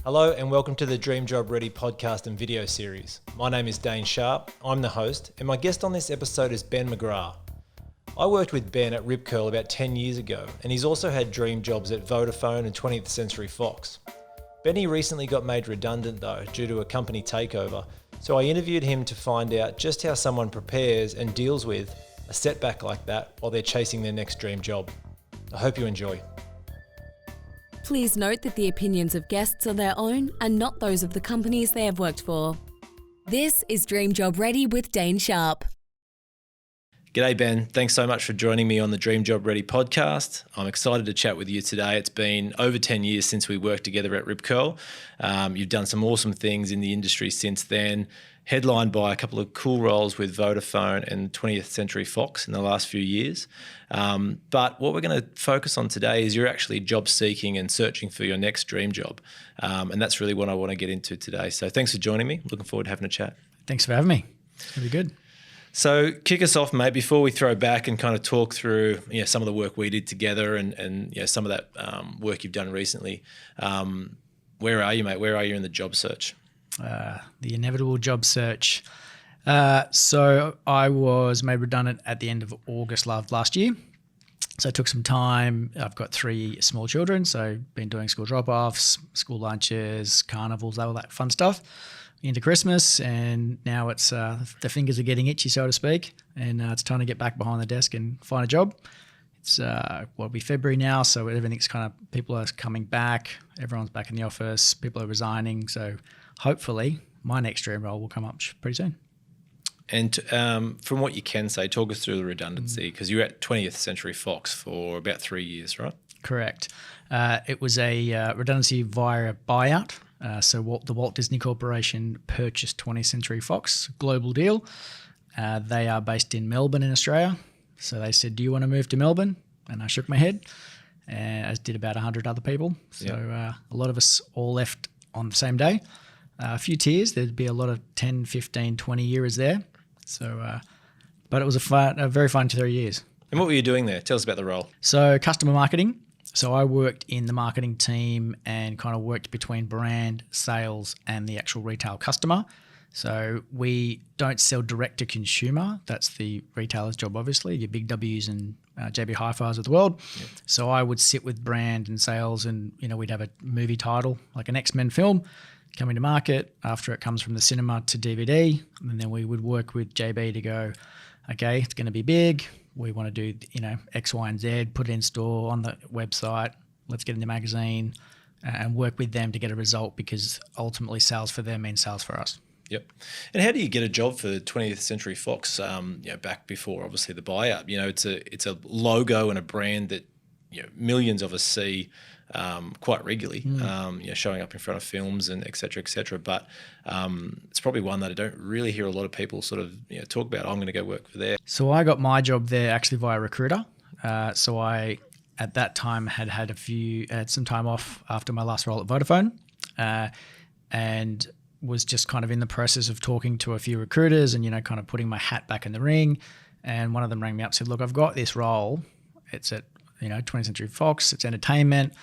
Hello and welcome to the Dream Job Ready podcast and video series. My name is Dane Sharp, I'm the host, and my guest on this episode is Ben McGrath. I worked with Ben at Rip Curl about 10 years ago, and he's also had dream jobs at Vodafone and 20th Century Fox. Benny recently got made redundant though, due to a company takeover, so I interviewed him to find out just how someone prepares and deals with a setback like that while they're chasing their next dream job. I hope you enjoy. Please note that the opinions of guests are their own and not those of the companies they have worked for. This is Dream Job Ready with Dane Sharp. G'day Ben, thanks so much for joining me on the Dream Job Ready podcast. I'm excited to chat with you today. It's been over 10 years since we worked together at Rip Curl. You've done some awesome things in the industry since then, headlined by a couple of cool roles with Vodafone and 20th Century Fox in the last few years. But what we're going to focus on today is you're actually job seeking and searching for your next dream job. And that's really what I want to get into today. So thanks for joining me. Looking forward to having a chat. Thanks for having me. It's going to be good. So kick us off, mate, before we throw back and kind of talk through some of the work we did together and some of that work you've done recently. Where are you, mate? Where are you in the job search? The inevitable job search. So I was made redundant at the end of August last year. So I took some time. I've got 3 small children, so been doing school drop-offs, school lunches, carnivals, all that fun stuff into Christmas, and now it's the fingers are getting itchy, so to speak, and it's time to get back behind the desk and find a job. It's it'll be February now, so everything's kind of, people are coming back, everyone's back in the office, people are resigning, so hopefully my next dream role will come up pretty soon. And from what you can say, talk us through the redundancy, because you were at 20th Century Fox for about 3 years, right? Correct. It was a redundancy via a buyout. So the Walt Disney Corporation purchased 20th Century Fox, global deal. They are based in Melbourne in Australia. So they said, do you want to move to Melbourne? And I shook my head, as did about 100 other people. So a lot of us all left on the same day. A few tiers, there'd be a lot of 10, 15, 20 years there. So, but it was a very fun 3 years. And what were you doing there? Tell us about the role. So customer marketing. So I worked in the marketing team and kind of worked between brand, sales, and the actual retail customer. So we don't sell direct to consumer. That's the retailer's job, obviously, your big W's and JB Hi-Fis of the world. Yep. So I would sit with brand and sales, and we'd have a movie title like an X-Men film coming to market after it comes from the cinema to DVD, and then we would work with JB to go, okay, it's going to be big. We want to do, X, Y, and Z, put it in store, on the website, let's get in the magazine, and work with them to get a result, because ultimately sales for them means sales for us. Yep. And how do you get a job for 20th Century Fox, back before obviously the buyout? It's a logo and a brand that millions of us see quite regularly, showing up in front of films and et cetera, but it's probably one that I don't really hear a lot of people sort of talk about. I'm going to go work for there. So I got my job there actually via recruiter. So I, at that time, had some time off after my last role at Vodafone, and was just kind of in the process of talking to a few recruiters and, kind of putting my hat back in the ring. And one of them rang me up and said, look, I've got this role. It's at 20th Century Fox, it's entertainment,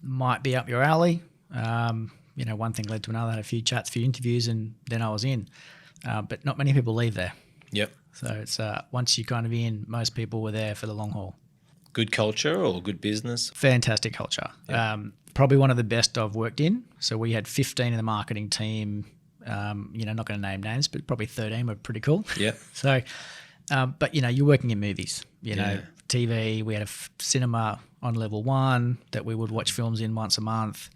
might be up your alley. One thing led to another, had a few chats, a few interviews, and then I was in. But not many people leave there. Yep. So it's once you're kind of in, most people were there for the long haul. Good culture or good business? Fantastic culture. Yep. Probably one of the best I've worked in. So we had 15 in the marketing team, not going to name names, but probably 13 were pretty cool. Yeah. So, but you're working in movies, TV, we had a cinema on level 1 that we would watch films in once a month.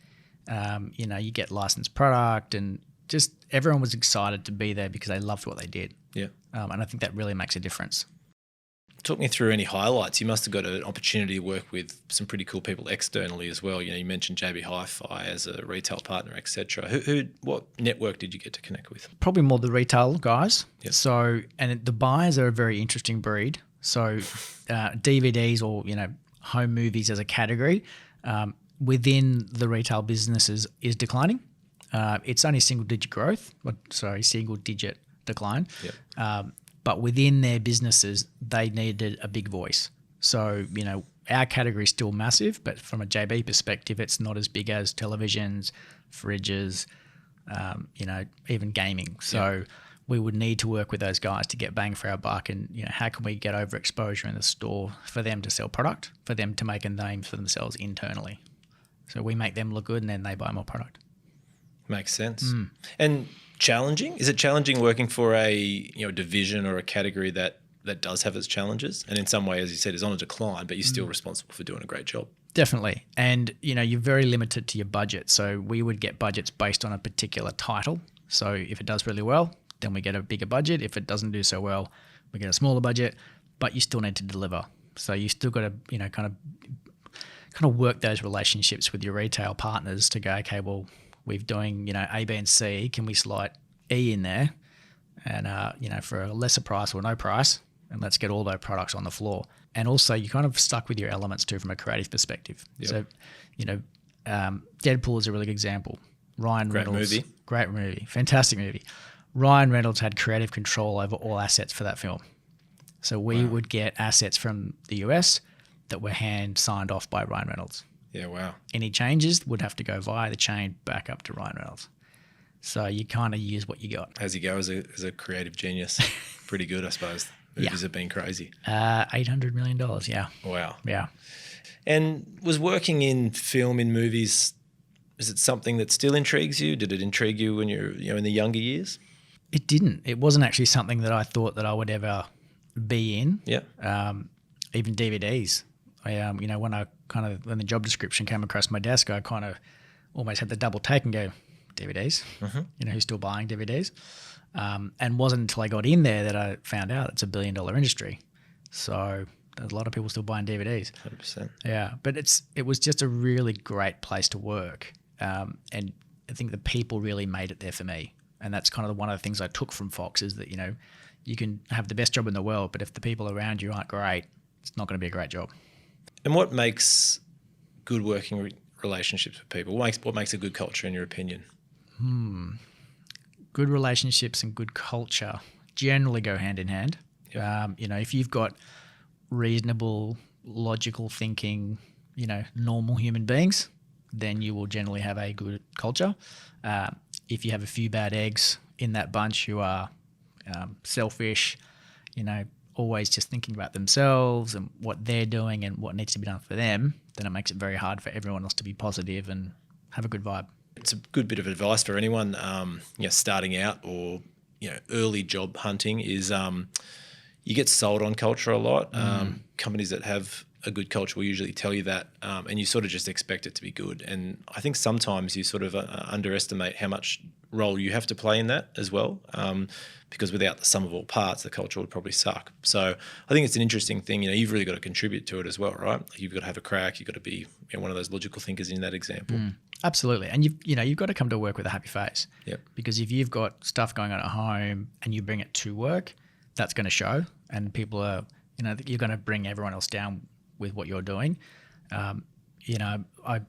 You get licensed product, and just everyone was excited to be there because they loved what they did. Yeah. And I think that really makes a difference. Talk me through any highlights. You must have got an opportunity to work with some pretty cool people externally as well. You mentioned JB Hi-Fi as a retail partner, et cetera. What network did you get to connect with? Probably more the retail guys. Yep. So, and the buyers are a very interesting breed. So DVDs or, home movies as a category within the retail businesses is declining. It's only single digit decline. Yep. But within their businesses, they needed a big voice. So, our category is still massive, but from a JB perspective, it's not as big as televisions, fridges, even gaming. So we would need to work with those guys to get bang for our buck, and how can we get overexposure in the store for them to sell product, for them to make a name for themselves internally. So we make them look good, and then they buy more product. Makes sense. And challenging? Is it challenging working for a division or a category that does have its challenges, and in some way, as you said, is on a decline, but you're still responsible for doing a great job? Definitely. And, you're very limited to your budget. So we would get budgets based on a particular title. So if it does really well, then we get a bigger budget. If it doesn't do so well, we get a smaller budget, but you still need to deliver. So you still got to, kind of work those relationships with your retail partners to go, okay, well, we're doing, A, B, and C. Can we slide E in there? And, for a lesser price or no price, and let's get all those products on the floor. And also, you're kind of stuck with your elements too from a creative perspective. Yep. So, Deadpool is a really good example. Ryan Reynolds. Great movie. Fantastic movie. Ryan Reynolds had creative control over all assets for that film. So we would get assets from the US that were hand signed off by Ryan Reynolds. Yeah, wow. Any changes would have to go via the chain back up to Ryan Reynolds. So you kind of use what you got. As you go as a creative genius. Pretty good, I suppose. Movies have been crazy. $800 million, yeah. Wow. Yeah. And was working in film, in movies, is it something that still intrigues you? Did it intrigue you when you're in the younger years? It didn't. It wasn't actually something that I thought that I would ever be in. Yeah. Even DVDs. When the job description came across my desk, I kind of almost had the double take and go, DVDs? Mm-hmm. Who's still buying DVDs? And wasn't until I got in there that I found out it's $1 billion industry. So there's a lot of people still buying DVDs. 100%. Yeah, but it was just a really great place to work. And I think the people really made it there for me. And that's kind of one of the things I took from Fox is that, you can have the best job in the world, but if the people around you aren't great, it's not going to be a great job. And what makes good working relationships with people? What makes a good culture in your opinion? Good relationships and good culture generally go hand in hand. Yep. If you've got reasonable, logical thinking, normal human beings, then you will generally have a good culture. If you have a few bad eggs in that bunch who are selfish, always just thinking about themselves and what they're doing and what needs to be done for them, then it makes it very hard for everyone else to be positive and have a good vibe. It's a good bit of advice for anyone starting out or early job hunting is you get sold on culture a lot. Companies that have a good culture will usually tell you that, and you sort of just expect it to be good. And I think sometimes you sort of underestimate how much role you have to play in that as well, because without the sum of all parts, the culture would probably suck. So I think it's an interesting thing. You've really got to contribute to it as well, right? You've got to have a crack. You've got to be one of those logical thinkers in that example. Absolutely. And you've got to come to work with a happy face. Yep. Because if you've got stuff going on at home and you bring it to work, that's going to show, and people are, you're going to bring everyone else down with what you're doing. I've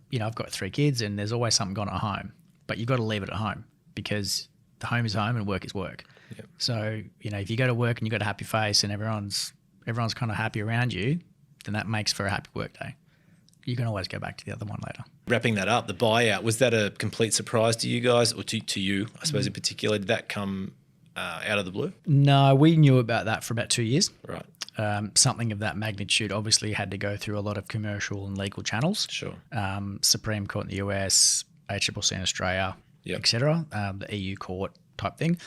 got 3 kids and there's always something going on at home, but you've got to leave it at home because the home is home and work is work. Yep. So, if you go to work and you've got a happy face and everyone's kind of happy around you, then that makes for a happy work day. You can always go back to the other one later. Wrapping that up, the buyout, was that a complete surprise to you guys, or to you, I suppose, in particular? Did that come out of the blue? No, we knew about that for about 2 years. Right. Something of that magnitude obviously had to go through a lot of commercial and legal channels. Sure. Supreme Court in the US, ACCC in Australia, Yep. etc. The EU court type thing.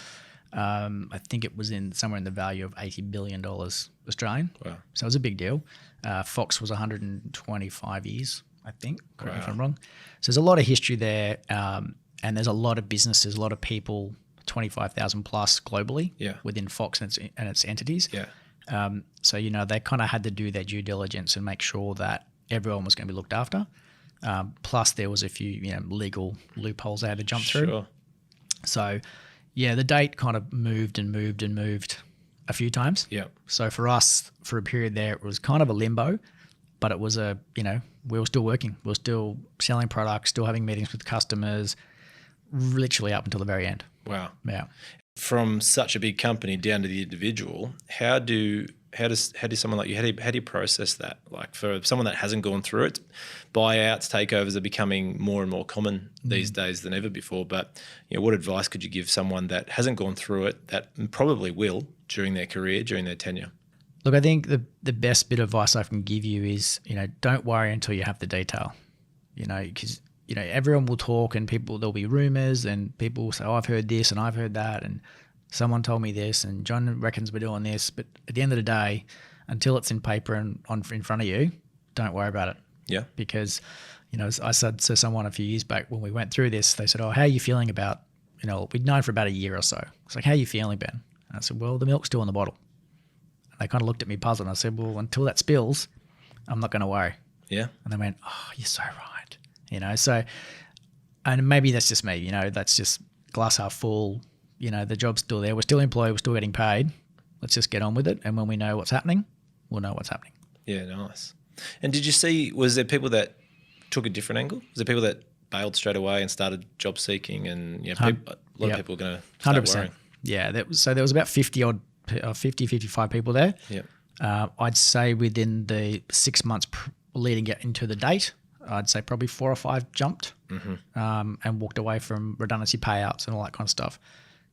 I think it was somewhere in the value of $80 billion Australian. Wow. So it was a big deal. Fox was 125 years, I think. Correct me if I'm wrong. So there's a lot of history there, and there's a lot of businesses, a lot of people, 25,000 plus globally within Fox and its entities. Yeah. So, they kind of had to do their due diligence and make sure that everyone was going to be looked after. Plus there was a few, legal loopholes they had to jump through. Sure. So, the date kind of moved a few times. Yeah. So for us, for a period there, it was kind of a limbo, but it was we were still working. We were still selling products, still having meetings with customers, literally up until the very end. Wow. Yeah. From such a big company down to the individual, how do how does someone like you, how do you process that? Like for someone that hasn't gone through it, buyouts, takeovers are becoming more and more common these days than ever before. But what advice could you give someone that hasn't gone through it, that probably will during their career, during their tenure? Look, I think the best bit of advice I can give you is, don't worry until you have the detail, because, everyone will talk and there'll be rumors and people will say, oh, I've heard this and I've heard that and someone told me this and John reckons we're doing this. But at the end of the day, until it's in paper and in front of you, don't worry about it. Yeah. Because, as I said to someone a few years back when we went through this, they said, oh, how are you feeling about, we'd known for about a year or so. It's like, how are you feeling, Ben? And I said, well, the milk's still in the bottle. And they kind of looked at me puzzled. And I said, well, until that spills, I'm not going to worry. Yeah. And they went, oh, you're so right. So, and maybe that's just me, that's just glass half full. The job's still there. We're still employed. We're still getting paid. Let's just get on with it. And when we know what's happening, we'll know what's happening. Yeah, nice. And did you see, was there people that took a different angle? Was there people that bailed straight away and started job seeking and a lot of people are going to start 100%. worrying? Yeah. There was about 55 people there. Yeah. I'd say within the 6 months leading into the date, I'd say probably 4 or 5 jumped and walked away from redundancy payouts and all that kind of stuff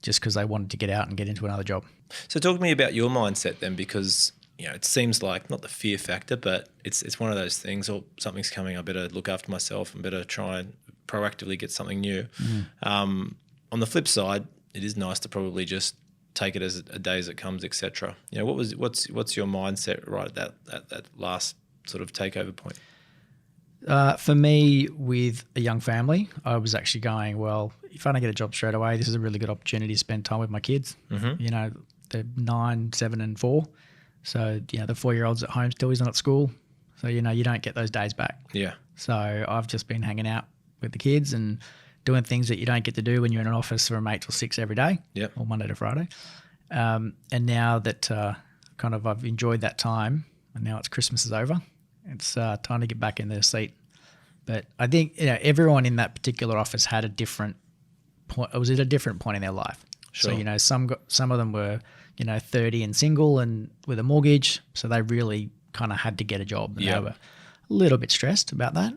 just because they wanted to get out and get into another job. So talk to me about your mindset then, because it seems like not the fear factor, but it's one of those things, or something's coming, I better look after myself and better try and proactively get something new. On the flip side, it is nice to probably just take it as a day as it comes, etc. What's your mindset right at that last sort of takeover point? For me, with a young family, I was actually going, well, if I don't get a job straight away, this is a really good opportunity to spend time with my kids. They're 9, 7 and 4. So, the 4-year-old's at home still, he's not at school. So, you don't get those days back. Yeah. So I've just been hanging out with the kids and doing things that you don't get to do when you're in an office from 8 till 6 every day. Yep. Or Monday to Friday. And now that kind of I've enjoyed that time and now it's Christmas is over, it's time to get back in the seat. But I think everyone in that particular office had a different point. It was at a different point in their life. Sure. So some of them were 30 and single and with a mortgage, so they really kind of had to get a job. And they were a little bit stressed about that.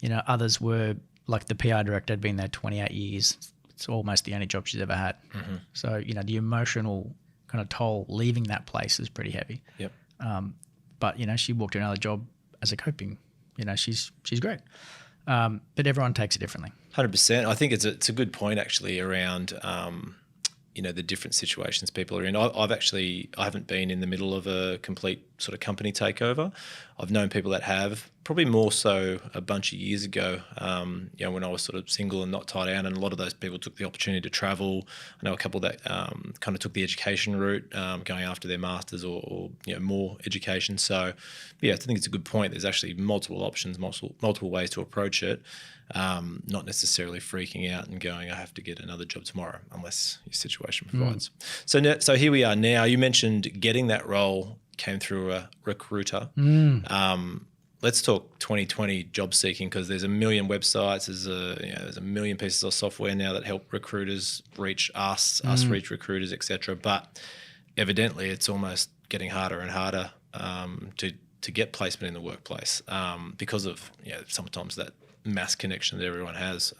Yep. Others were like the PR director had been there 28 years. It's almost the only job she's ever had. Mm-hmm. So the emotional kind of toll leaving that place is pretty heavy. Yep. But she walked to another job as a coping. She's great. But everyone takes it differently. 100%. I think it's a good point actually around the different situations people are in. I haven't been in the middle of a complete sort of company takeover. I've known people that have, probably more so a bunch of years ago, when I was sort of single and not tied down, and a lot of those people took the opportunity to travel. I know a couple that kind of took the education route, going after their masters or more education. So, I think it's a good point. There's actually multiple options, multiple ways to approach it. Not necessarily freaking out and going, I have to get another job tomorrow, unless your situation provides. So here we are now. You mentioned getting that role came through a recruiter. Let's talk 2020 job seeking, because there's a million websites. There's a million pieces of software now that help recruiters reach us reach recruiters, etc. But evidently, it's almost getting harder and harder to get placement in the workplace because of sometimes that mass connection that everyone has.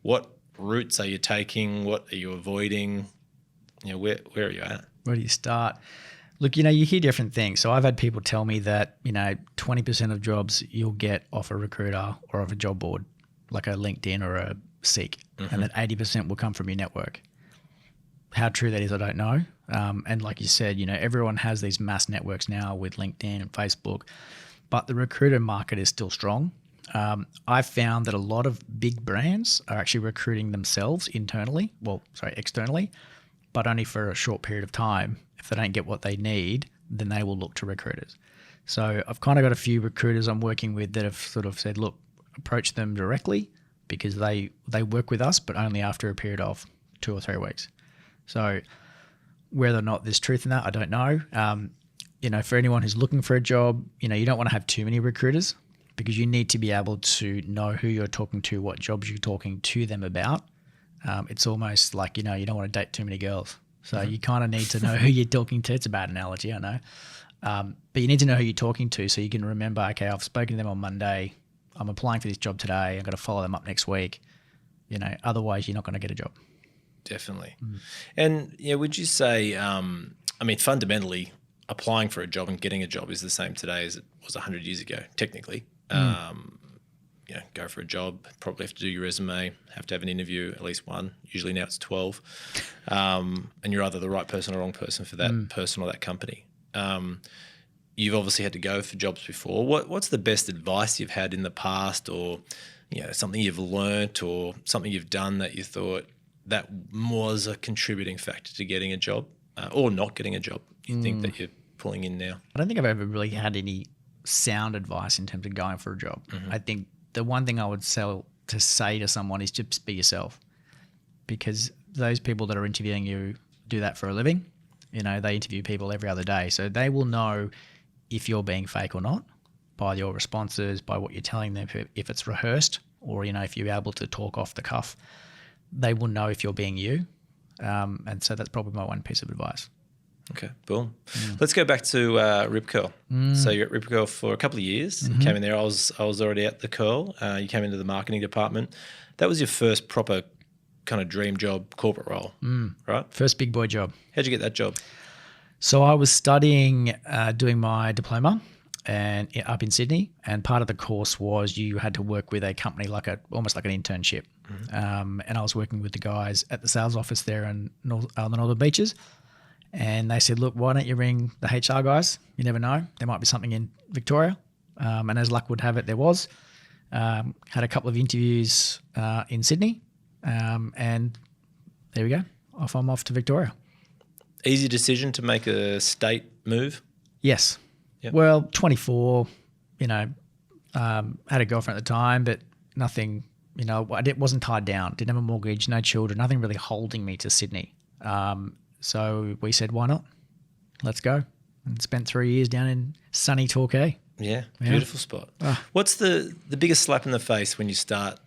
What routes are you taking? What are you avoiding? Where are you at? Where do you start? Look, you hear different things. So I've had people tell me that, 20% of jobs you'll get off a recruiter or off a job board, like a LinkedIn or a Seek, and that 80% will come from your network. How true that is, I don't know. And like you said, everyone has these mass networks now with LinkedIn and Facebook, but the recruiter market is still strong. I've found that a lot of big brands are actually recruiting themselves externally, but only for a short period of time. If they don't get what they need, then they will look to recruiters. So I've kind of got a few recruiters I'm working with that have sort of said, look, approach them directly, because they work with us, but only after a period of 2 or 3 weeks. So whether or not there's truth in that, I don't know. For anyone who's looking for a job, you don't want to have too many recruiters, because you need to be able to know who you're talking to, what jobs you're talking to them about. It's almost like, you don't want to date too many girls. So you kind of need to know who you're talking to. It's a bad analogy, I know. But you need to know who you're talking to so you can remember, okay, I've spoken to them on Monday. I'm applying for this job today. I'm going to follow them up next week. Otherwise you're not going to get a job. Definitely. And would you say, fundamentally, applying for a job and getting a job is the same today as it was 100 years ago, technically. Go for a job, probably have to do your resume, have to have an interview, at least one. Usually now it's 12. And you're either the right person or wrong person for that person or that company. You've obviously had to go for jobs before. What's the best advice you've had in the past, or something you've learnt or something you've done that you thought that was a contributing factor to getting a job or not getting a job you think that you're pulling in now? I don't think I've ever really had any sound advice in terms of going for a job. I think the one thing I would say to someone is just be yourself, because those people that are interviewing you do that for a living. They interview people every other day. So they will know if you're being fake or not by your responses, by what you're telling them. If it's rehearsed or, if you're able to talk off the cuff, they will know if you're being you. And so that's probably my one piece of advice. Okay, boom. Let's go back to Rip Curl. So you're at Rip Curl for a couple of years. You came in there. I was already at the Curl. You came into the marketing department. That was your first proper kind of dream job, corporate role, right? First big boy job. How'd you get that job? So I was studying, doing my diploma and up in Sydney, and part of the course was you had to work with a company almost like an internship. And I was working with the guys at the sales office there in the Northern Beaches, and they said, look, why don't you ring the HR guys? You never know. There might be something in Victoria. And as luck would have it, there was. Had a couple of interviews in Sydney, and there we go. I'm off to Victoria. Easy decision to make a state move? Yes. Yep. Well, 24, had a girlfriend at the time, but nothing, I wasn't tied down. Didn't have a mortgage, no children, nothing really holding me to Sydney. So we said, why not? Let's go. And spent 3 years down in sunny Torquay. Yeah, beautiful spot. What's the biggest slap in the face when you start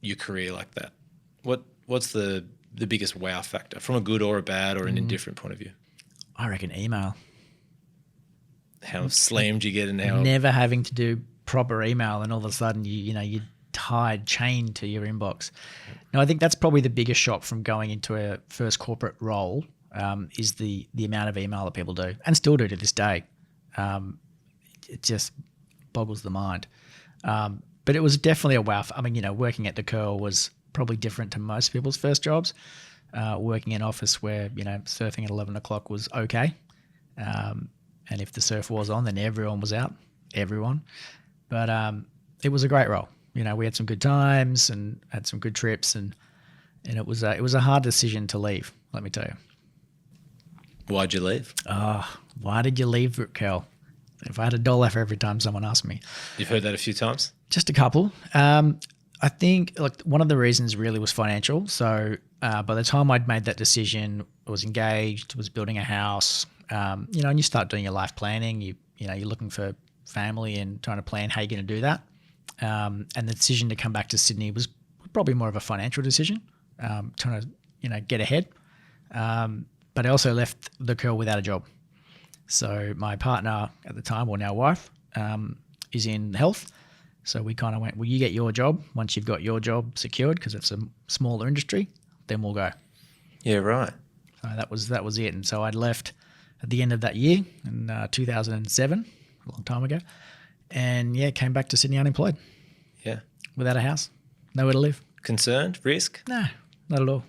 your career like that? What's the biggest wow factor from a good or a bad or an indifferent point of view? I reckon email. How slammed you get and how... Never having to do proper email and all of a sudden you're chained to your inbox. No, I think that's probably the biggest shock from going into a first corporate role is the amount of email that people do and still do to this day. It just boggles the mind. But it was definitely a wow. Working at the Curl was probably different to most people's first jobs. Working in an office where, surfing at 11 o'clock was okay. And if the surf was on, then everyone was out, everyone. But it was a great role. We had some good times and had some good trips, and it was a hard decision to leave, let me tell you. Why'd you leave? Why did you leave Rip Curl? If I had $1 for every time someone asked me. You've heard that a few times? Just a couple. I think one of the reasons really was financial. So by the time I'd made that decision, I was engaged, was building a house, and you start doing your life planning. You're looking for family and trying to plan how you're going to do that. And the decision to come back to Sydney was probably more of a financial decision, trying to get ahead. But I also left the Curl without a job. So my partner at the time, or now wife, is in health. So we kind of went, well, you get your job. Once you've got your job secured, because it's a smaller industry, then we'll go. Yeah, right. So that was it. And so I'd left at the end of that year in 2007, a long time ago. And came back to Sydney unemployed. Yeah. Without a house, nowhere to live. Concerned? Risk? No, not at all.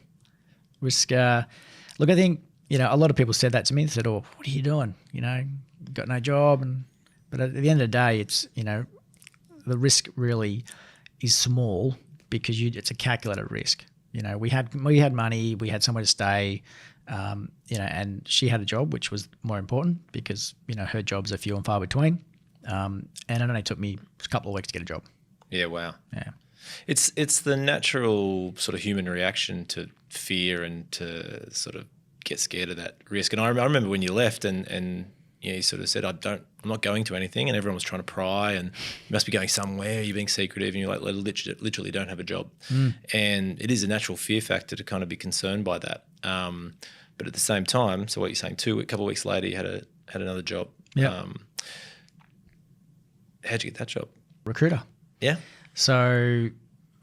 Risk. Look, I think, a lot of people said that to me. They said, oh, what are you doing? Got no job. But at the end of the day, it's, the risk really is small because it's a calculated risk. We had money, we had somewhere to stay, and she had a job, which was more important because, her jobs are few and far between. And it only took me a couple of weeks to get a job. Yeah, wow. Yeah. It's the natural sort of human reaction to fear and to sort of get scared of that risk. And I remember when you left and you sort of said, I'm not going to anything, and everyone was trying to pry and you must be going somewhere, you're being secretive, and you're like, literally don't have a job. And it is a natural fear factor to kind of be concerned by that. But But at the same time, so what you're saying, a couple of weeks later, you had another job. Yeah. How'd you get that job? Recruiter. Yeah. So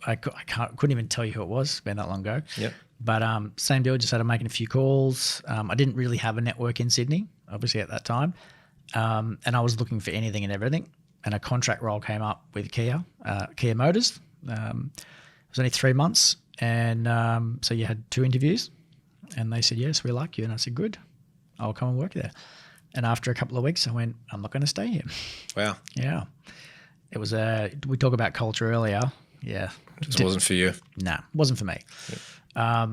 I couldn't even tell you who it was. It's been that long ago. Yep. But same deal, just started making a few calls. I didn't really have a network in Sydney, obviously, at that time. And I was looking for anything and everything. And a contract role came up with Kia Motors. It was only 3 months. And so you had 2 interviews. And they said, yes, we like you. And I said, good, I'll come and work there. And after a couple of weeks, I went, I'm not going to stay here. Wow. Yeah. It was we talked about culture earlier. Yeah. Just wasn't for you. Nah, wasn't for me. Yeah.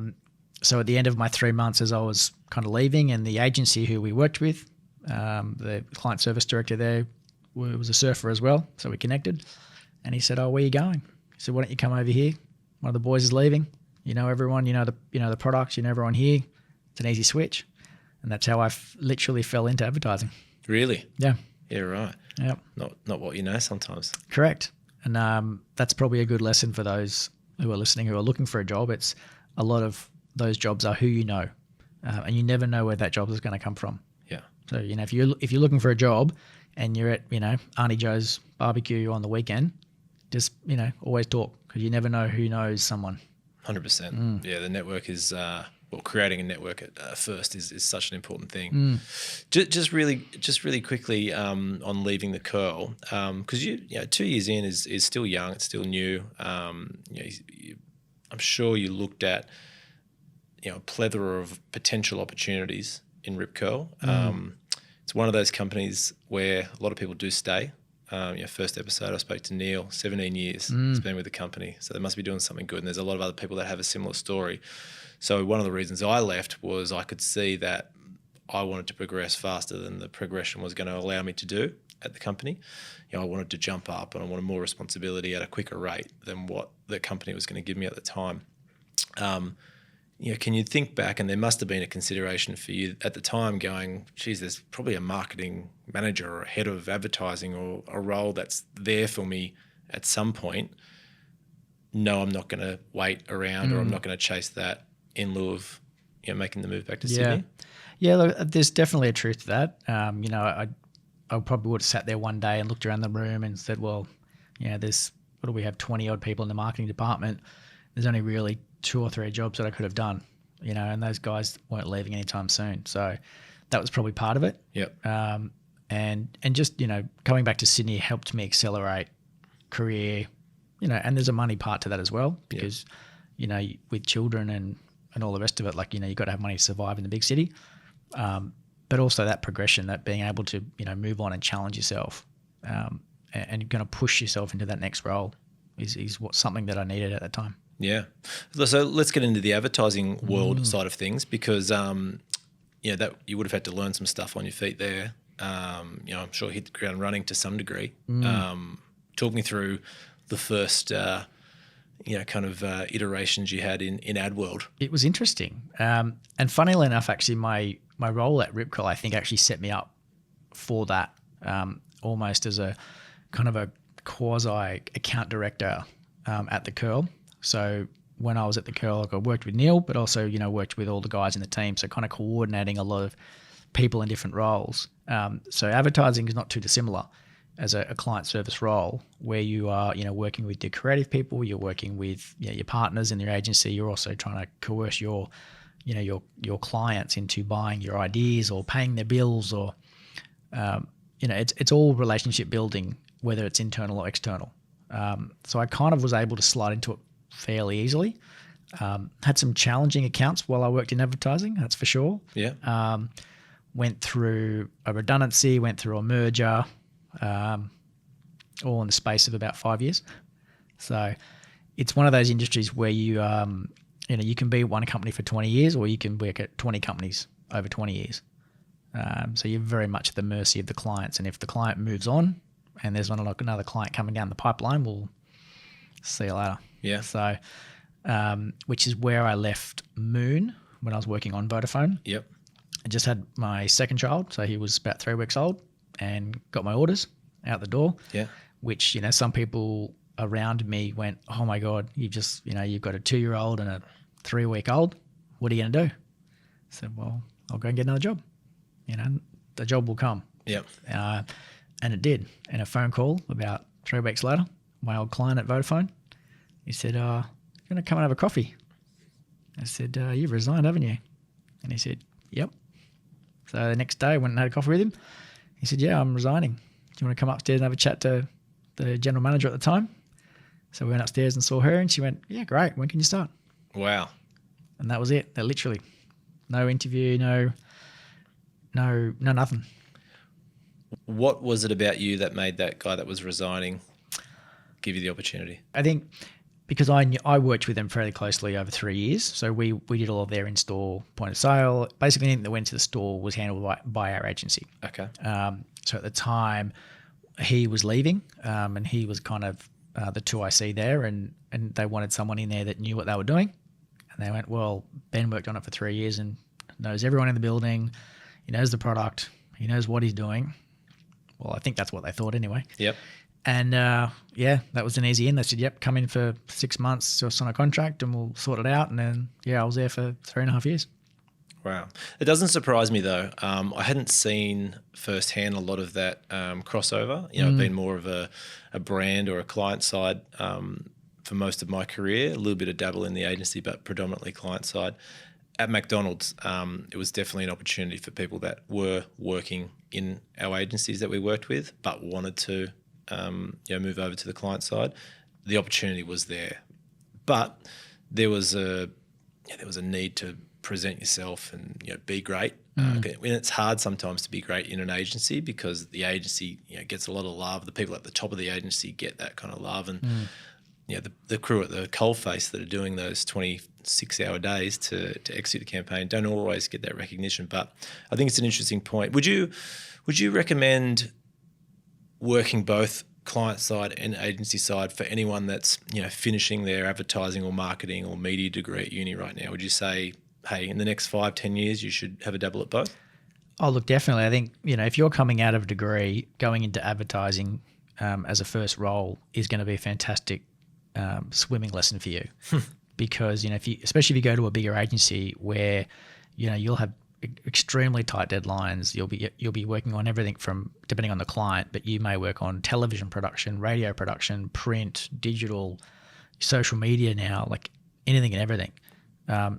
So at the end of my 3 months, as I was kind of leaving, and the agency who we worked with, the client service director there was a surfer as well. So we connected, and he said, oh, where are you going? He said, why don't you come over here? One of the boys is leaving. You know everyone, you know the products, you know everyone here. It's an easy switch. And that's how I literally fell into advertising. Really? Yeah. Yeah, right. Yeah. Not what you know sometimes. Correct. And that's probably a good lesson for those who are listening, who are looking for a job. It's a lot of those jobs are who you know, and you never know where that job is going to come from. Yeah. So, if you're looking for a job and you're at, Auntie Joe's barbecue on the weekend, just, always talk, because you never know who knows someone. 100%. Yeah, the network is, creating a network at first is such an important thing. Just really quickly on leaving the curl, because 2 years in is still young, it's still new. I'm sure you looked at a plethora of potential opportunities in Rip Curl. It's one of those companies where a lot of people do stay. First episode I spoke to Neil, 17 years he's been with the company, so they must be doing something good, and there's a lot of other people that have a similar story. So one of the reasons I left was I could see that I wanted to progress faster than the progression was going to allow me to do at the company. I wanted to jump up, and I wanted more responsibility at a quicker rate than what the company was going to give me at the time. Can you think back, and there must have been a consideration for you at the time going, geez, there's probably a marketing manager or a head of advertising or a role that's there for me at some point. No, I'm not going to wait around or I'm not going to chase that in lieu of making the move back to Sydney. Yeah, look, there's definitely a truth to that. I probably would have sat there one day and looked around the room and said, well, there's, what do we have, 20 odd people in the marketing department. There's only really 2 or 3 jobs that I could have done, and those guys weren't leaving anytime soon. So that was probably part of it. Yep. And just, coming back to Sydney helped me accelerate career, and there's a money part to that as well, because, with children and all the rest of it, like, you've got to have money to survive in the big city. But also that progression, that being able to, move on and challenge yourself, and you're going to push yourself into that next role is something that I needed at that time. Yeah. So let's get into the advertising world side of things, because that you would have had to learn some stuff on your feet there. I'm sure hit the ground running to some degree. Talk me through the first iterations you had in ad world. It was interesting. And funnily enough, actually my role at Rip Curl, I think, actually set me up for that, almost as a kind of a quasi account director at the Curl. So when I was at the Curl, I worked with Neil, but also, worked with all the guys in the team. So kind of coordinating a lot of people in different roles. So advertising is not too dissimilar as a client service role, where you are, working with your creative people, you're working with your partners in your agency. You're also trying to coerce your clients into buying your ideas or paying their bills, or, it's all relationship building, whether it's internal or external. So I kind of was able to slide into it fairly easily. Had some challenging accounts while I worked in advertising, that's for sure. Yeah. Went through a redundancy, went through a merger, all in the space of about 5 years. So it's one of those industries where you can be at one company for 20 years, or you can work at 20 companies over 20 years. So you're very much at the mercy of the clients. And if the client moves on and there's another client coming down the pipeline, we'll see you later. Yeah. So, which is where I left Moon when I was working on Vodafone. Yep. I just had my second child, so he was about 3 weeks old, and got my orders out the door. Yeah. Which, some people around me went, oh my God, you've got a 2-year-old and a 3-week-old. What are you going to do? said, well, I'll go and get another job. The job will come. Yep. And it did. And a phone call about 3 weeks later, my old client at Vodafone, he said, you're going to come and have a coffee. I said, you've resigned, haven't you? And he said, yep. So the next day I went and had a coffee with him. He said, yeah, I'm resigning. Do you want to come upstairs and have a chat to the general manager at the time? So we went upstairs and saw her and she went, yeah, great. When can you start? Wow. And that was it. That literally, no interview, no nothing. What was it about you that made that guy that was resigning give you the opportunity? I think because I worked with them fairly closely over 3 years. So we did all of their in-store point of sale. Basically anything that went to the store was handled by our agency. Okay. So at the time he was leaving and he was kind of the 2IC there and they wanted someone in there that knew what they were doing. And they went, well, Ben worked on it for 3 years and knows everyone in the building. He knows the product. He knows what he's doing. Well, I think that's what they thought anyway. Yep. And that was an easy in. They said, yep, come in for 6 months to sign a contract and we'll sort it out. And then, I was there for 3.5 years. Wow. It doesn't surprise me though. I hadn't seen firsthand a lot of that crossover. I've been more of a brand or a client side for most of my career, a little bit of dabble in the agency, but predominantly client side. At McDonald's, it was definitely an opportunity for people that were working in our agencies that we worked with, but wanted to move over to the client side. The opportunity was there, but there was a need to present yourself and be great. And it's hard sometimes to be great in an agency because the agency gets a lot of love. The people at the top of the agency get that kind of love, and the crew at the coalface that are doing those 26-hour days to execute a campaign don't always get that recognition. But I think it's an interesting point. Would you recommend working both client side and agency side for anyone that's finishing their advertising or marketing or media degree at uni right now? Would you say, hey, in the next 5-10 years you should have a dabble at both? Oh, look, definitely. I think if you're coming out of a degree, going into advertising as a first role is going to be a fantastic swimming lesson for you. Because especially if you go to a bigger agency where you'll have extremely tight deadlines. You'll be working on everything from, depending on the client, but you may work on television production, radio production, print, digital, social media now, like anything and everything.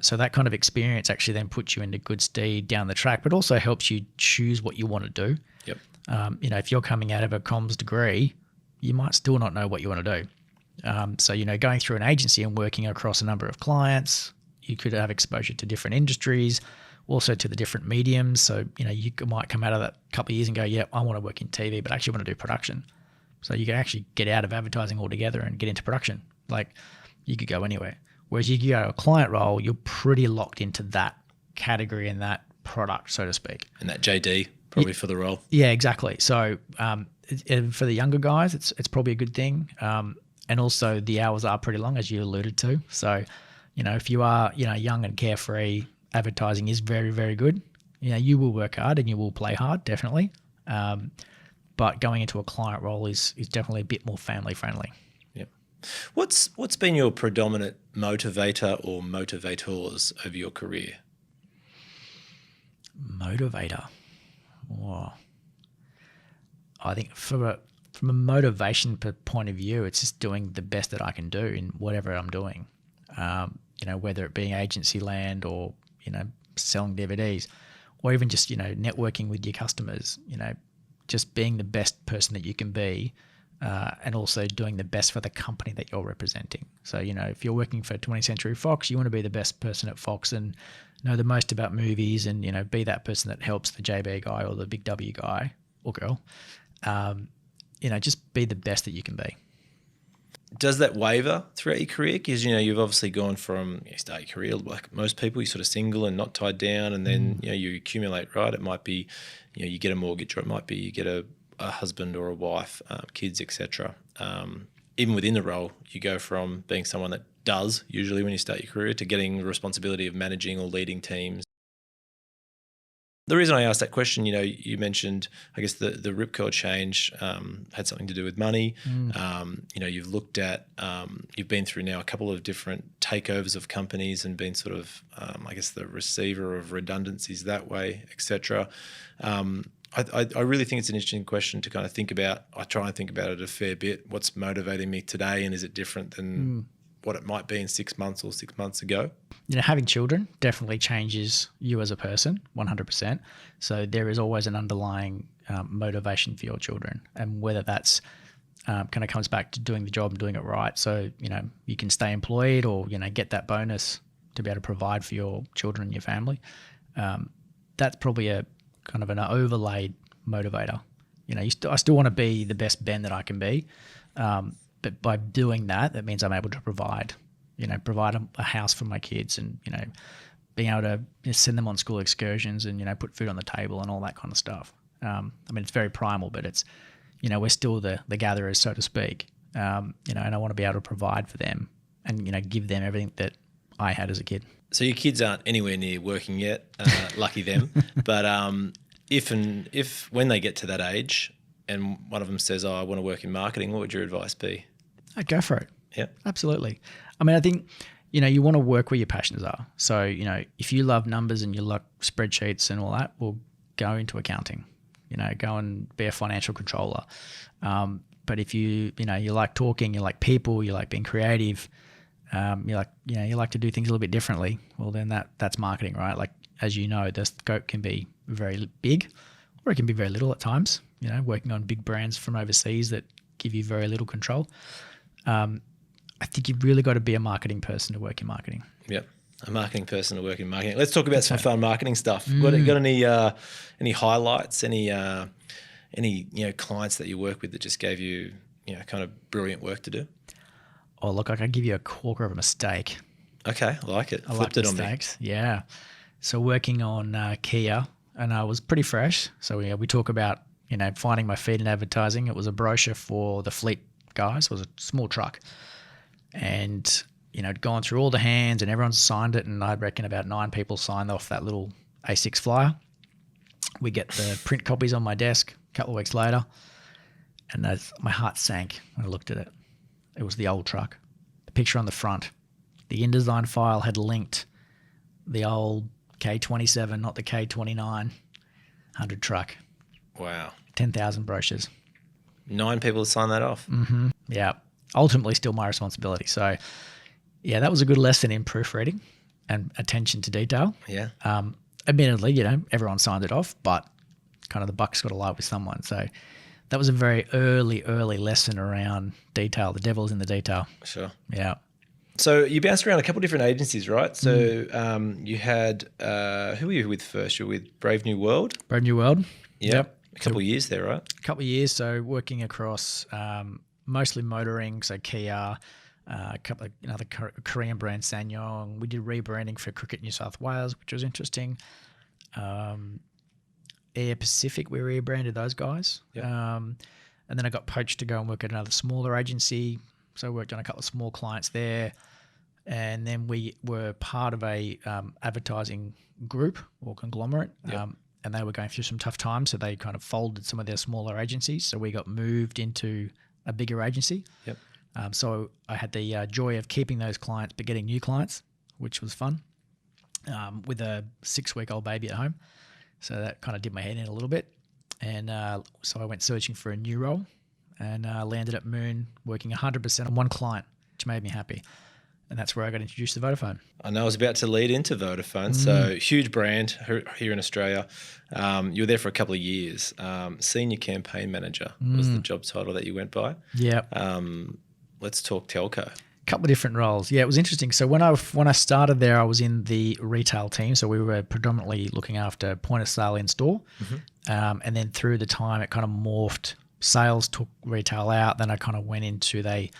So that kind of experience actually then puts you into good stead down the track, but also helps you choose what you want to do. Yep. If you're coming out of a comms degree, you might still not know what you want to do. So going through an agency and working across a number of clients, you could have exposure to different industries, also to the different mediums. So, you might come out of that couple of years and go, yeah, I want to work in TV, but I actually want to do production. So you can actually get out of advertising altogether and get into production. Like you could go anywhere. Whereas you go to a client role, you're pretty locked into that category and that product, so to speak. And that JD probably for the role. Yeah, exactly. So for the younger guys, it's probably a good thing. And also the hours are pretty long, as you alluded to. So, if you are, young and carefree, advertising is very, very good. You will work hard and you will play hard, definitely. But going into a client role is definitely a bit more family friendly. Yep. What's been your predominant motivator or motivators of your career? Motivator. Wow. I think from a motivation point of view, it's just doing the best that I can do in whatever I'm doing. Whether it be agency land or, selling DVDs, or even just, networking with your customers, just being the best person that you can be, and also doing the best for the company that you're representing. So, if you're working for 20th Century Fox, you want to be the best person at Fox and know the most about movies and, be that person that helps the JB guy or the big W guy or girl. Just be the best that you can be. Does that waver throughout your career? Because, you've obviously gone from, you start your career like most people, you're sort of single and not tied down, and then, you accumulate, right? It might be, you get a mortgage, or it might be you get a husband or a wife, kids, etc. Even within the role, you go from being someone that does, usually when you start your career, to getting the responsibility of managing or leading teams. The reason I asked that question, you mentioned, I guess the Rip Curl change had something to do with money. You've looked at, you've been through now a couple of different takeovers of companies and been sort of, I guess, the receiver of redundancies that way, etc. I really think it's an interesting question to kind of think about. I try and think about it a fair bit. What's motivating me today, and is it different than what it might be in 6 months or 6 months ago? Having children definitely changes you as a person, 100%. So there is always an underlying motivation for your children, and whether that's kind of comes back to doing the job and doing it right. So, you can stay employed or, get that bonus to be able to provide for your children and your family. That's probably a kind of an overlaid motivator. I still want to be the best Ben that I can be. But by doing that, that means I'm able to provide a house for my kids and, being able to send them on school excursions and, put food on the table and all that kind of stuff. It's very primal, but it's, we're still the gatherers, so to speak. And I want to be able to provide for them and, give them everything that I had as a kid. So your kids aren't anywhere near working yet, lucky them. But if when they get to that age and one of them says, I want to work in marketing, what would your advice be? I'd go for it. Yeah. Absolutely. I think, you want to work where your passions are. So, if you love numbers and you like spreadsheets and all that, well, go into accounting, go and be a financial controller. But if you like talking, you like people, you like being creative, you like to do things a little bit differently, well, then that's marketing, right? Like, as you know, the scope can be very big or it can be very little at times, working on big brands from overseas that give you very little control. I think you've really got to be a marketing person to work in marketing. Yep. A marketing person to work in marketing. Let's talk about some fun marketing stuff. Got any highlights, any clients that you work with that just gave you, kind of brilliant work to do? Oh, look, I can give you a corker of a mistake. Okay, I like it. I like mistakes. Yeah. So working on Kia, and I was pretty fresh. So we talk about, finding my feet in advertising. It was a brochure for the fleet guys. It was a small truck. And, gone through all the hands and everyone signed it. And I reckon about 9 people signed off that little A6 flyer. We get the print copies on my desk a couple of weeks later. And my heart sank when I looked at it. It was the old truck. The picture on the front. The InDesign file had linked the old K27, not the K29 100 truck. Wow. 10,000 brochures. 9 people signed that off. Mm-hmm. Yeah. Ultimately still my responsibility. So, yeah, that was a good lesson in proofreading and attention to detail. Yeah. Admittedly, everyone signed it off, but kind of the buck's got to lie with someone. So that was a very early lesson around detail. The devil's in the detail. Sure. Yeah. So you bounced around a couple of different agencies, right? So you had, who were you with first? You were with Brave New World? Brave New World. Yep. A couple of years there, right? A couple of years. So working across mostly motoring, so Kia, a couple of another Korean brand, Sanyong. We did rebranding for Cricket New South Wales, which was interesting. Air Pacific, we rebranded those guys. Yep. And then I got poached to go and work at another smaller agency. So I worked on a couple of small clients there. And then we were part of a advertising group or conglomerate. Yep. And they were going through some tough times. So they kind of folded some of their smaller agencies. So we got moved into a bigger agency. Yep. So I had the joy of keeping those clients but getting new clients, which was fun, with a 6-week-old baby at home. So that kind of did my head in a little bit. And so I went searching for a new role and landed at Moon working 100% on one client, which made me happy. And that's where I got introduced to Vodafone. I know I was about to lead into Vodafone. So huge brand here in Australia. You were there for a couple of years. Senior campaign manager was the job title that you went by. Yeah. Let's talk telco. Couple of different roles. Yeah, it was interesting. So when I started there, I was in the retail team. So we were predominantly looking after point of sale in store. And then through the time, it kind of morphed. Sales took retail out. Then I kind of went into they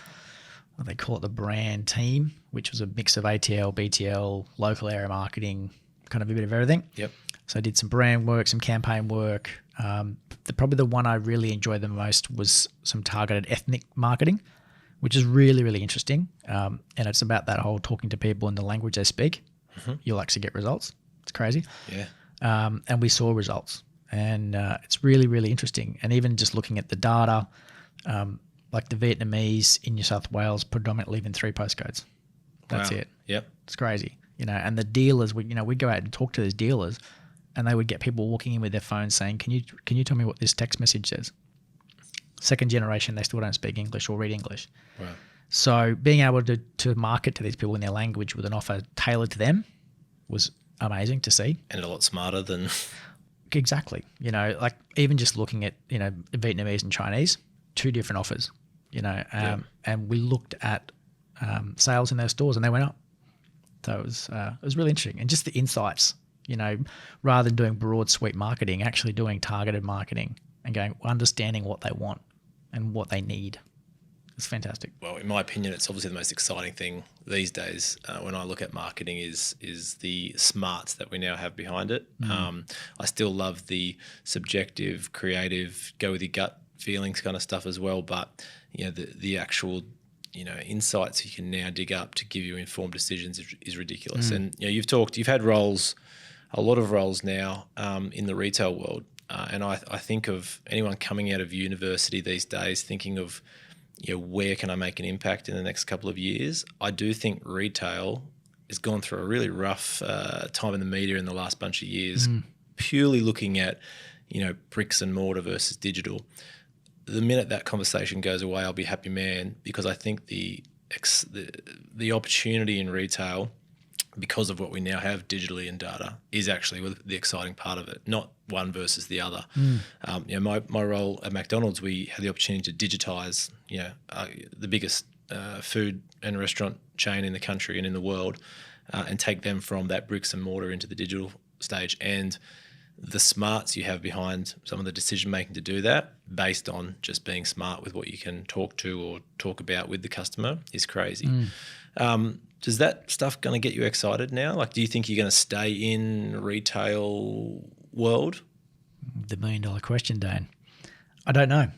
call it the brand team, which was a mix of ATL, BTL, local area marketing, kind of a bit of everything. Yep. So I did some brand work, some campaign work. Probably the one I really enjoyed the most was some targeted ethnic marketing, which is really, really interesting. And it's about that whole talking to people in the language they speak. You'll actually get results. It's crazy. Yeah. And we saw results. And it's really, really interesting. And even just looking at the data, like the Vietnamese in New South Wales predominantly live in 3 postcodes. That's Wow. it. Yep. It's crazy. And the dealers, we'd go out and talk to those dealers, and they would get people walking in with their phones saying, can you tell me what this text message says? Second generation, they still don't speak English or read English. Wow. So being able to market to these people in their language with an offer tailored to them was amazing to see. And a lot smarter than... Exactly. Like even just looking at, Vietnamese and Chinese, two different offers, and we looked at sales in those stores and they went up. So it was really interesting. And just the insights, rather than doing broad sweep marketing, actually doing targeted marketing and understanding what they want and what they need. It's fantastic. Well, in my opinion, it's obviously the most exciting thing these days when I look at marketing is the smarts that we now have behind it. I still love the subjective, creative, go with your gut feelings kind of stuff as well. But, the actual, insights you can now dig up to give you informed decisions is ridiculous. And, you've had roles, a lot of roles now in the retail world. And I think of anyone coming out of university these days thinking of, where can I make an impact in the next couple of years? I do think retail has gone through a really rough time in the media in the last bunch of years, purely looking at, bricks and mortar versus digital. The minute that conversation goes away, I'll be a happy man, because I think the opportunity in retail, because of what we now have digitally and data, is actually the exciting part of it, not one versus the other. My role at McDonald's, we had the opportunity to digitise, the biggest food and restaurant chain in the country and in the world, and take them from that bricks and mortar into the digital stage. And the smarts you have behind some of the decision making to do that, based on just being smart with what you can talk to or talk about with the customer, is crazy. Does that stuff going to get you excited now? Like, do you think you're going to stay in retail world? The $1 million question, Dane. I don't know.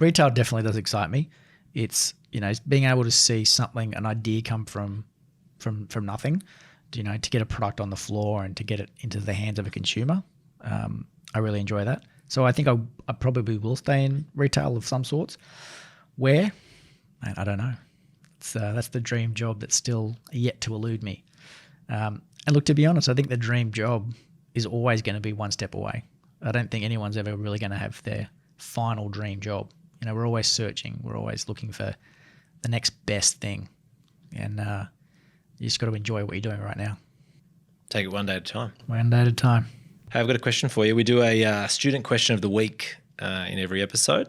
Retail definitely does excite me. It's, it's being able to see something, an idea come from nothing, to get a product on the floor and to get it into the hands of a consumer. I really enjoy that. So I think I probably will stay in retail of some sorts. Where? Man, I don't know. That's the dream job that's still yet to elude me. And look, to be honest, I think the dream job is always going to be one step away. I don't think anyone's ever really going to have their final dream job. We're always searching. We're always looking for the next best thing. And you just got to enjoy what you're doing right now. Take it one day at a time. One day at a time. Hey, I've got a question for you. We do a student question of the week in every episode.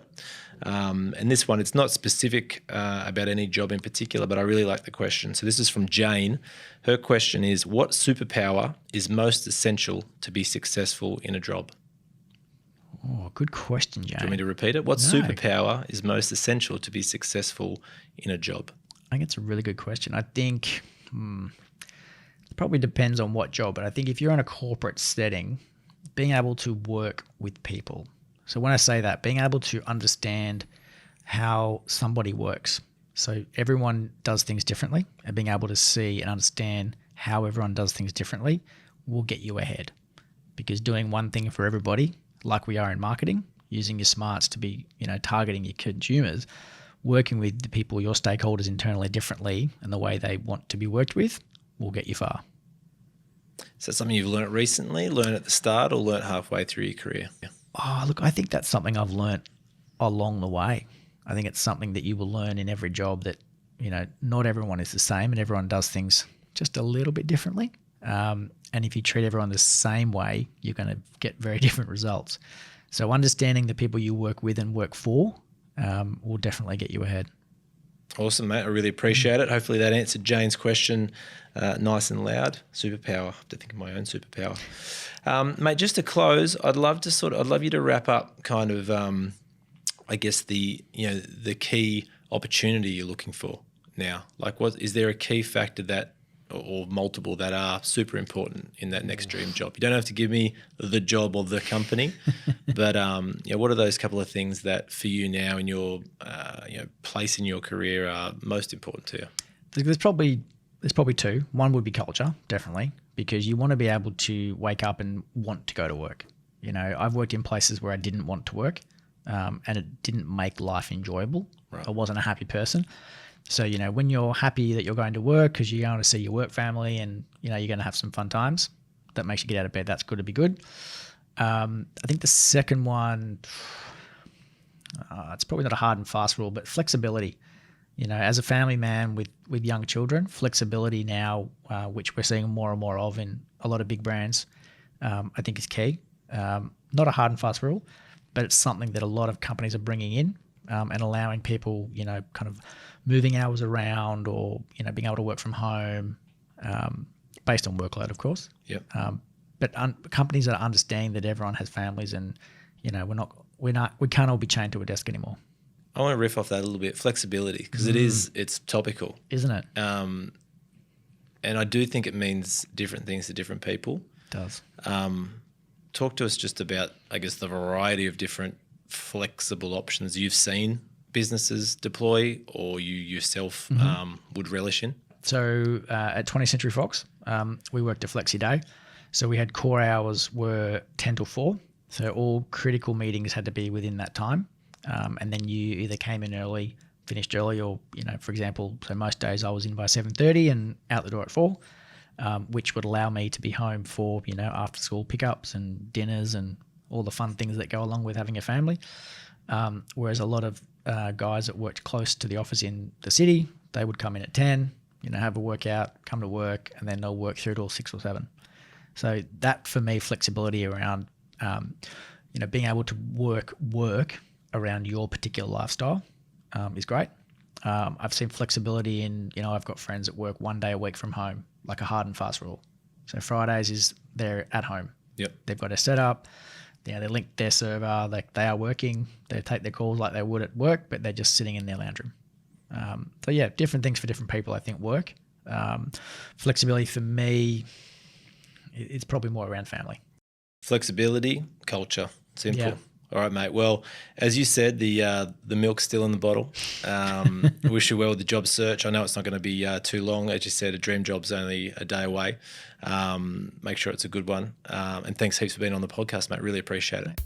And this one, it's not specific about any job in particular, but I really like the question. So this is from Jane. Her question is, what superpower is most essential to be successful in a job? Oh, good question, Jane. Do you want me to repeat it? What superpower is most essential to be successful in a job? I think it's a really good question. I think it probably depends on what job, but I think if you're in a corporate setting, being able to work with people. So when I say that, being able to understand how somebody works. So everyone does things differently, and being able to see and understand how everyone does things differently will get you ahead. Because doing one thing for everybody, like we are in marketing, using your smarts to be, targeting your consumers, working with the people, your stakeholders internally differently and the way they want to be worked with will get you far. Is that something you've learnt recently, learned at the start, or learnt halfway through your career? Oh, look, I think that's something I've learnt along the way. I think it's something that you will learn in every job that, not everyone is the same and everyone does things just a little bit differently. And if you treat everyone the same way, you're going to get very different results. So understanding the people you work with and work for will definitely get you ahead. Awesome, mate. I really appreciate it. Hopefully that answered Jane's question nice and loud. Superpower. I have to think of my own superpower. Mate, just to close, I'd love you to wrap up kind of, I guess the key opportunity you're looking for now. Like, is there a key factor that, or multiple, that are super important in that next dream job? You don't have to give me the job or the company, but what are those couple of things that for you now in your place in your career are most important to you? There's probably two. One would be culture, definitely, because you want to be able to wake up and want to go to work. I've worked in places where I didn't want to work, and it didn't make life enjoyable. Right. I wasn't a happy person. So, when you're happy that you're going to work because you're going to see your work family and, you're going to have some fun times, that makes you get out of bed. That's good to be good. I think the second one, it's probably not a hard and fast rule, but flexibility. As a family man with young children, flexibility now, which we're seeing more and more of in a lot of big brands, I think is key. Not a hard and fast rule, but it's something that a lot of companies are bringing in and allowing people, kind of moving hours around or, being able to work from home based on workload, of course. Yep. But companies are understanding that everyone has families and, we can't all be chained to a desk anymore. I want to riff off that a little bit. Flexibility, because it's topical. Isn't it? And I do think it means different things to different people. It does. Talk to us just about, I guess, the variety of different flexible options you've seen businesses deploy or you yourself would relish in. So at 20th Century Fox, we worked a flexi day. So we had core hours were 10 till 4. So all critical meetings had to be within that time. And then you either came in early, finished early, or, for example, so most days I was in by 7:30 and out the door at 4, which would allow me to be home for, after school pickups and dinners and all the fun things that go along with having a family. Whereas a lot of guys that worked close to the office in the city, they would come in at 10, have a workout, come to work, and then they'll work through till 6 or 7. So that, for me, flexibility around, being able to work around your particular lifestyle is great. I've seen flexibility in, I've got friends that work 1 day a week from home, like a hard and fast rule. So Fridays is they're at home. Yep. They've got a setup. They link their server. They are working. They take their calls like they would at work, but they're just sitting in their lounge room. So yeah, different things for different people, I think, work. Flexibility for me, it's probably more around family. Flexibility, culture, simple. Yeah. All right, mate. Well, as you said, the milk's still in the bottle. Wish you well with the job search. I know it's not going to be too long. As you said, a dream job's only a day away. Make sure it's a good one. And thanks heaps for being on the podcast, mate. Really appreciate it.